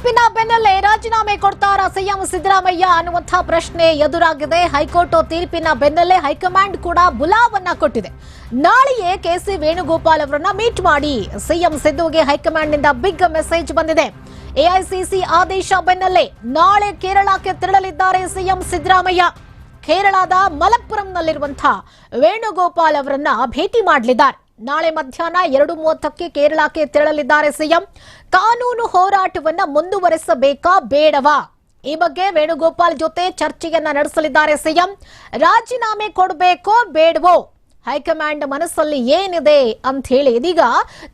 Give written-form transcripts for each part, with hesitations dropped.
ತೀರ್ಪಿನ ಬೆನ್ನಲ್ಲೇ ರಾಜೀನಾಮೆ ಕೊಡ್ತಾರಾ ಸಿಎಂ ಸಿದ್ದರಾಮಯ್ಯ ಅನ್ನುವಂತ ಪ್ರಶ್ನೆ ಎದುರಾಗಿದೆ. ಹೈಕೋರ್ಟ್ ತೀರ್ಪಿನ ಬೆನ್ನಲ್ಲೇ ಹೈಕಮಾಂಡ್ ಕೂಡ ಬುಲಾವನ್ನ ಕೊಟ್ಟಿದೆ. ನಾಳೆಯೇ ಕೆಸಿ ವೇಣುಗೋಪಾಲ್ ಅವರನ್ನ ಮೀಟ್ ಮಾಡಿ ಸಿಎಂ ಸಿದ್ದುಗೆ ಹೈಕಮಾಂಡ್ ನಿಂದ ಬಿಗ್ ಮೆಸೇಜ್ ಬಂದಿದೆ. ಎಐಸಿಸಿ ಆದೇಶ ಬೆನ್ನಲ್ಲೇ ನಾಳೆ ಕೇರಳಕ್ಕೆ ತೆರಳಲಿದ್ದಾರೆ ಸಿಎಂ ಸಿದ್ದರಾಮಯ್ಯ. ಕೇರಳದ ಮಲಪ್ಪುರಂನಲ್ಲಿರುವಂತಹ ವೇಣುಗೋಪಾಲ್ ಅವರನ್ನ ಭೇಟಿ ಮಾಡಲಿದ್ದಾರೆ. ನಾಳೆ ಮಧ್ಯಾಹ್ನ 2:30ಕ್ಕೆ ಕೇರಳಕ್ಕೆ ತೆರಳಲಿದ್ದಾರೆ ಸಿಎಂ. ಕಾನೂನು ಹೋರಾಟವನ್ನ ಮುಂದುವರಿಸಬೇಕಾ ಬೇಡವಾ ಈ ಬಗ್ಗೆ ವೇಣುಗೋಪಾಲ್ ಜೊತೆ ಚರ್ಚೆಯನ್ನ ನಡೆಸಲಿದ್ದಾರೆ ಸಿಎಂ. ರಾಜೀನಾಮೆ ಕೊಡಬೇಕೋ ಬೇಡವೋ ಹೈಕಮಾಂಡ್ ಮನಸ್ಸಲ್ಲಿ ಏನಿದೆ ಅಂತ ಹೇಳಿ ಇದೀಗ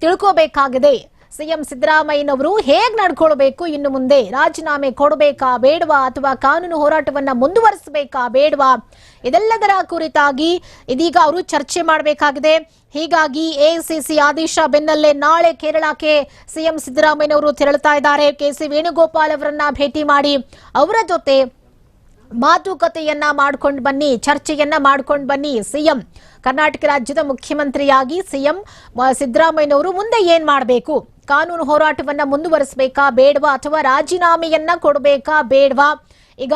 ತಿಳ್ಕೋಬೇಕಾಗಿದೆ. ಸಿಎಂ ಸಿದ್ದರಾಮಯ್ಯನವರು ಹೇಗ್ ನಡ್ಕೊಳ್ಬೇಕು, ಇನ್ನು ಮುಂದೆ ರಾಜೀನಾಮೆ ಕೊಡಬೇಕಾ ಬೇಡವಾ ಅಥವಾ ಕಾನೂನು ಹೋರಾಟವನ್ನ ಮುಂದುವರಿಸಬೇಕಾ ಬೇಡವಾ ಇದೆಲ್ಲದರ ಕುರಿತಾಗಿ ಇದೀಗ ಅವರು ಚರ್ಚೆ ಮಾಡಬೇಕಾಗಿದೆ. ಹೀಗಾಗಿ ಎಐಸಿಸಿ ಆದೇಶ ಬೆನ್ನಲ್ಲೇ ನಾಳೆ ಕೇರಳಕ್ಕೆ ಸಿಎಂ ಸಿದ್ದರಾಮಯ್ಯನವರು ತೆರಳುತ್ತಾ ಇದ್ದಾರೆ. ಕೆಸಿ ವೇಣುಗೋಪಾಲ್ ಅವರನ್ನ ಭೇಟಿ ಮಾಡಿ ಅವರ ಜೊತೆ ಮಾತುಕತೆಯನ್ನ ಮಾಡ್ಕೊಂಡು ಬನ್ನಿ, ಚರ್ಚೆಯನ್ನ ಮಾಡ್ಕೊಂಡು ಬನ್ನಿ. ಸಿಎಂ ಕರ್ನಾಟಕ ರಾಜ್ಯದ ಮುಖ್ಯಮಂತ್ರಿಯಾಗಿ ಸಿಎಂ ಸಿದ್ದರಾಮಯ್ಯನವರು ಮುಂದೆ ಏನ್ ಮಾಡಬೇಕು, ಕಾನೂನು ಹೋರಾಟವನ್ನ ಮುಂದುವರಿಸಬೇಕಾ ಬೇಡವಾ ಅಥವಾ ರಾಜೀನಾಮೆಯನ್ನ ಕೊಡಬೇಕಾ ಬೇಡವಾ. ಈಗ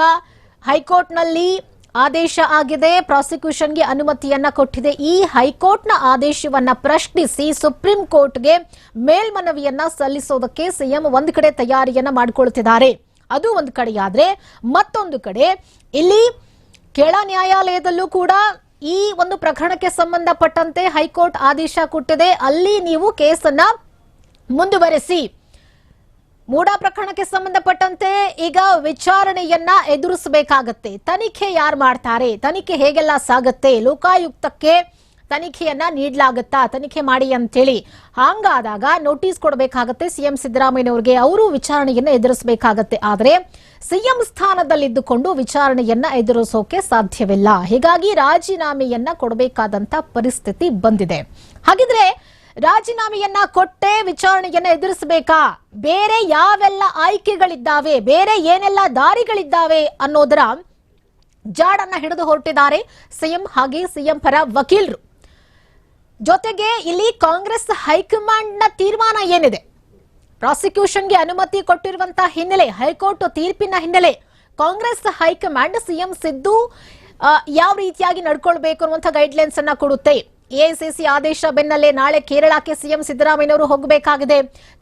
ಹೈಕೋರ್ಟ್ನಲ್ಲಿ ಆದೇಶ ಆಗಿದೆ, ಪ್ರಾಸಿಕ್ಯೂಷನ್ಗೆ ಅನುಮತಿಯನ್ನ ಕೊಟ್ಟಿದೆ. ಈ ಹೈಕೋರ್ಟ್ನ ಆದೇಶವನ್ನ ಪ್ರಶ್ನಿಸಿ ಸುಪ್ರೀಂ ಕೋರ್ಟ್ಗೆ ಮೇಲ್ಮನವಿಯನ್ನ ಸಲ್ಲಿಸೋದಕ್ಕೆ ಸಿಎಂ ಒಂದು ಕಡೆ ತಯಾರಿಯನ್ನ ಮಾಡಿಕೊಳ್ತಿದ್ದಾರೆ. ಅದು ಒಂದು ಕಡೆಯಾದ್ರೆ ಮತ್ತೊಂದು ಕಡೆ ಇಲ್ಲಿ ಕೆಳ ನ್ಯಾಯಾಲಯದಲ್ಲೂ ಕೂಡ ಈ ಒಂದು ಪ್ರಕರಣಕ್ಕೆ ಸಂಬಂಧಪಟ್ಟಂತೆ ಹೈಕೋರ್ಟ್ ಆದೇಶ ಕೊಟ್ಟಿದೆ. ಅಲ್ಲಿ ನೀವು ಕೇಸನ್ನ ಮುಂದುವರೆಸಿ. ಮೂಡಾ ಪ್ರಕರಣಕ್ಕೆ ಸಂಬಂಧಪಟ್ಟಂತೆ ಈಗ ವಿಚಾರಣೆಯನ್ನ ಎದುರಿಸಬೇಕಾಗತ್ತೆ. ತನಿಖೆ ಯಾರು ಮಾಡ್ತಾರೆ, ತನಿಖೆ ಹೇಗೆಲ್ಲ ಸಾಗತ್ತೆ, ಲೋಕಾಯುಕ್ತಕ್ಕೆ ತನಿಖೆಯನ್ನ ನೀಡಲಾಗತ್ತಾ, ತನಿಖೆ ಮಾಡಿ ಅಂತೇಳಿ ಹಂಗಾದಾಗ ನೋಟಿಸ್ ಕೊಡಬೇಕಾಗತ್ತೆ ಸಿಎಂ ಸಿದ್ದರಾಮಯ್ಯನವರಿಗೆ. ಅವರು ವಿಚಾರಣೆಯನ್ನ ಎದುರಿಸಬೇಕಾಗತ್ತೆ. ಆದರೆ ಸಿಎಂ ಸ್ಥಾನದಲ್ಲಿದ್ದುಕೊಂಡು ವಿಚಾರಣೆಯನ್ನ ಎದುರಿಸೋಕೆ ಸಾಧ್ಯವಿಲ್ಲ. ಹೀಗಾಗಿ ರಾಜೀನಾಮೆಯನ್ನ ಕೊಡಬೇಕಾದಂತ ಪರಿಸ್ಥಿತಿ ಬಂದಿದೆ. ಹಾಗಿದ್ರೆ ರಾಜೀನಾಮೆಯನ್ನ ಕೊಟ್ಟೆ ವಿಚಾರಣೆಯನ್ನ ಎದುರಿಸಬೇಕಾ, ಬೇರೆ ಯಾವೆಲ್ಲ ಆಯ್ಕೆಗಳಿದ್ದಾವೆ, ಬೇರೆ ಏನೆಲ್ಲ ದಾರಿಗಳಿದ್ದಾವೆ ಅನ್ನೋದರ ಜಾಡನ್ನ ಹಿಡಿದು ಹೊರಟಿದ್ದಾರೆ ಸಿಎಂ ಹಾಗೆ ಸಿಎಂ ಪರ ವಕೀಲರು. ಜೊತೆಗೆ ಇಲ್ಲಿ ಕಾಂಗ್ರೆಸ್ ಹೈಕಮಾಂಡ್ನ ತೀರ್ಮಾನ ಏನಿದೆ, ಪ್ರಾಸಿಕ್ಯೂಷನ್ಗೆ ಅನುಮತಿ ಕೊಟ್ಟಿರುವಂತಹ ಹಿನ್ನೆಲೆ, ಹೈಕೋರ್ಟ್ ತೀರ್ಪಿನ ಹಿನ್ನೆಲೆ ಕಾಂಗ್ರೆಸ್ ಹೈಕಮಾಂಡ್ ಸಿಎಂ ಸಿದ್ದು ಯಾವ ರೀತಿಯಾಗಿ ನಡ್ಕೊಳ್ಬೇಕು ಅನ್ನುವಂಥ ಗೈಡ್ಲೈನ್ಸ್ ಅನ್ನ ಕೊಡುತ್ತೆ. ಎಐಸಿಸಿ ಆದೇಶ ಬೆನ್ನಲ್ಲೇ ನಾಳೆ ಕೇರಳಕ್ಕೆ ಸಿಎಂ ಸಿದ್ದರಾಮಯ್ಯನವರು ಹೋಗಬೇಕಾಗಿದೆ.